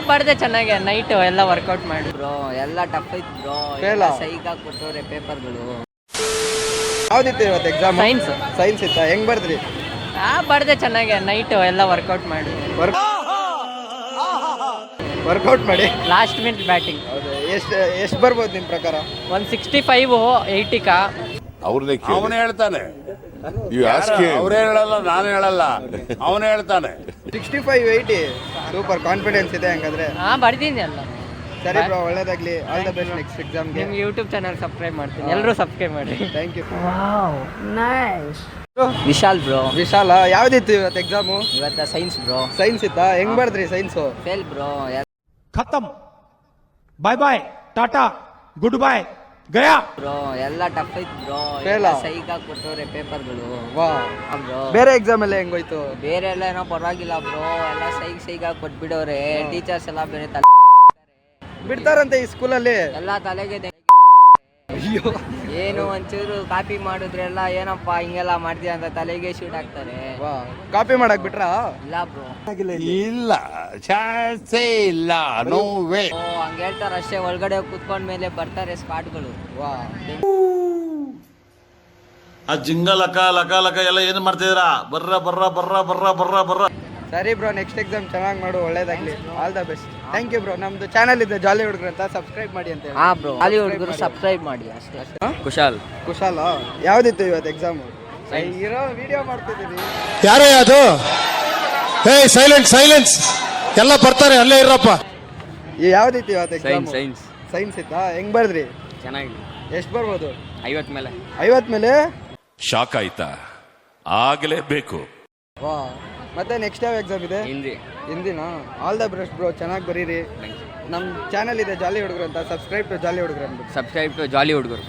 ಬರ್ದೆ ಚೆನ್ನಾಗಿ ನೈಟ್ ಎಲ್ಲ ವರ್ಕೌಟ್ ಮಾಡಿ ಬ್ರೋ ಎಲ್ಲ ಟಫ್ ಐತ್ ಬ್ರೋ Fail ಆ? ಸೈಕ್ ಆಗಿ ಕೊಟ್ಟವ್ರೆ ಪೇಪರ್ಗಳು. ಯಾವ್ದಿತ್ತು ಇವತ್ತು ಎಕ್ಸಾಮ್? ಸೈನ್ಸ್ ಸೈನ್ಸ್ ಇತ್ತಾ? ಹೆಂಗ್ ಬರ್ದ್ರಿ? ಬರ್ದೆ ಚೆನ್ನಾಗಿ ನೈಟ್ ಎಲ್ಲ ವರ್ಕೌಟ್ ಮಾಡಿ ವರ್ಕೌಟ್ ಮಾಡಿ ಲಾಸ್ಟ್ ಮಿನಿಟ್ ಬ್ಯಾಟಿಂಗ್ ಹೌದು. ಎಷ್ಟು ಬರ್ಬೋದು ನಿಮ್ಮ ಪ್ರಕಾರ? 165 80 ಅವ್ರನ್ನೇ ಅವನೇ ಹೇಳ್ತಾನೆ, ಅವರೇ ಹೇಳಲ್ಲ, ನಾನು ಹೇಳಲ್ಲ, ಅವನೇ ಹೇಳ್ತಾನೆ. 65-80 ಸೂಪರ್ ಕಾನ್ಫಿಡೆನ್ಸ್ ಇದೆ ಹಂಗಾದ್ರೆ. ಬರ್ದೀನಿ ಎಲ್ಲ. ಸರಿ ಬ್ರೋ, ಒಳ್ಳೇದಾಗ್ಲಿ. ಆಲ್ ದ ಬೆಸ್ಟ್ ನೆಕ್ಸ್ಟ್ ಎಕ್ಸಾಮ್ಗೆ. ನಿಮ್ಗೆ ಯೂಟ್ಯೂಬ್ ಚಾನಲ್ ಸಬ್ಸ್ಕ್ರೈಬ್ ಮಾಡ್ತೀನಿ, ಎಲ್ಲರೂ ಸಬ್ಸ್ಕ್ರೈಬ್ ಮಾಡಿ. Thank you. ವಿಶಾಲ್ ಬ್ರೋ. ವಿಶಾಲ, ಯಾವ್ದಿತ್ತು ಇವತ್ತು ಎಕ್ಸಾಮು? ಇವತ್ತ ಸೈನ್ಸ್ ಬ್ರೋ. ಸೈನ್ಸ್ ಇತ್ತಾ? ಹೆಂಗ್ ಬರ್ದ್ರಿ ಸೈನ್ಸು? Fail bro. खत्म, bye bye, Tata, good bye, गया ಬ್ರೋ ಎಲ್ಲ ಟಫ್ ಐತ್ ಬ್ರೋ Fail ಆ? ಸೈಕ್ ಆಗಿ ಕೊಟ್ಟವ್ರೆ ಪೇಪರ್ಗಳು. ವಾ. ಬ್ರೋ ಬೇರೆ ಎಕ್ಸಾಮ್ ಎಲ್ಲ ಹೆಂಗೋಯ್ತು? ಬೇರೆ ಎಲ್ಲ ಏನೋ ಪರವಾಗಿಲ್ಲ ಬ್ರೋ, ಎಲ್ಲ ಸೈಕ್ ಆಗಿ ಕೊಟ್ಬಿಡವ್ರೆ. ಟೀಚರ್ಸ್ ಎಲ್ಲ ಬೇರೆ ಬಿಡ್ತಾರಂತೆ ಈ ಸ್ಕೂಲಲ್ಲಿ. ಎಲ್ಲ ತಲೆಗೆ ಅಯ್ಯೋ, ಏನು ಒಂಚೂರು ಕಾಪಿ ಮಾಡಿದ್ರೆಲ್ಲ ಏನಪ್ಪ ಹಿಂಗೆಲ್ಲ ಮಾಡ್ತೀಯ ಅಂತ ತಲೆಗೆ ಶೂಟ್ ಹಾಕ್ತಾರೆ. ವಾ. ಕಾಪಿ ಮಾಡಕ್ ಬಿಟ್ರಾ? ಇಲ್ಲ ಬ್ರೋ. ಇಲ್ಲ, ಚಾನ್ಸೇ ಇಲ್ಲ, ನೋ ವೇ. ಹಂಗ ಹೇಳ್ತಾರ ಅಷ್ಟೇ, ಒಳಗಡೆ ಕುತ್ಕೊಂಡ ಮೇಲೆ ಬರ್ತಾರೆ ಸ್ಪಾಟ್ಗಳು. ವಾ. ಆ ಜಿಂಗ ಲಕ ಲಕ ಲಕ ಎಲ್ಲ ಏನು ಮಾಡ್ತಿದ್ದೀರಾ? ಬರ್ರ ಬರ್ರ ಬರ್ರ ಬರ್ರ ಬರ್ರ ಬರ್ರ. ಸರಿ ಬ್ರೋ, ನೆಕ್ಸ್ಟ್ ಎಕ್ಸಾಮ್ ಚೆನ್ನಾಗಿ ಮಾಡು, ಒಳ್ಳೇದಾಗ್ಲಿ. All the best. Thank you bro. ನಮ್ದು ಚಾನಲ್ ಇದೆ ಜಾಲಿ ಹುಡುಗರು ಅಂತ, ಸಬ್ಸ್ಕ್ರೈಬ್ ಮಾಡಿ ಅಂತ ಹೇಳಿ. ಬ್ರೋ ಅಲ್ಲಿ ಹುಡುಗರು ಸಬ್ಸ್ಕ್ರೈಬ್ ಮಾಡಿ ಅಷ್ಟೇ. ಕುಶಾಲ್ ಕುಶಾಲ, ಯಾವ್ದಿತ್ತು ಇವತ್ತು ಎಕ್ಸಾಮ್? ಇರೋ ವಿಡಿಯೋ ಮಾಡ್ತಿದ್ದೀನಿ. ಯಾರೇ ಅದು? ಹೇ ಸೈಲೆಂಟ್ ಸೈಲೆನ್ಸ್, ಎಲ್ಲ ಬರ್ತಾರೆ, ಅಲ್ಲೇ ಇರಪ್ಪ. ಯಾವ್ದಿತ್ತು ಇವತ್ತು ಎಕ್ಸಾಮ್? ಸೈನ್ಸ್ ಸೈನ್ಸ್ ಇತ್ತಾ? ಹೆಂಗ್ ಬರ್ದ್ರಿ? ಚೆನ್ನಾಗಿ ಎಷ್ಟು ಬರ್ಬೋದು? 50 ಮೇಲೆ. 50 ಮೇಲೆ? ಶಾಕ್ ಆಯ್ತಾ? ಆಗಲೇಬೇಕು. ವಾ. ಮತ್ತೆ ನೆಕ್ಸ್ಟ್ ಯಾವ ಎಕ್ಸಾಮ್ ಇದೆ? ಹಿಂದಿನಾ? ಆಲ್ ದ ಬೆಸ್ಟ್ ಬ್ರೋ, ಚೆನ್ನಾಗಿ ಬರೀರಿ. ನಮ್ಮ ಚಾನಲ್ ಇದೆ ಜಾಲಿ ಹುಡುಗರು ಅಂತ, ಸಬ್ಸ್ಕ್ರೈಬ್ ಟು ಜಾಲಿ ಹುಡುಗರು ಅಂದ್ಬಿಟ್ಟು. ಸಬ್ಸ್ಕ್ರೈಬ್ ಟು ಜಾಲಿ ಹುಡುಗರು.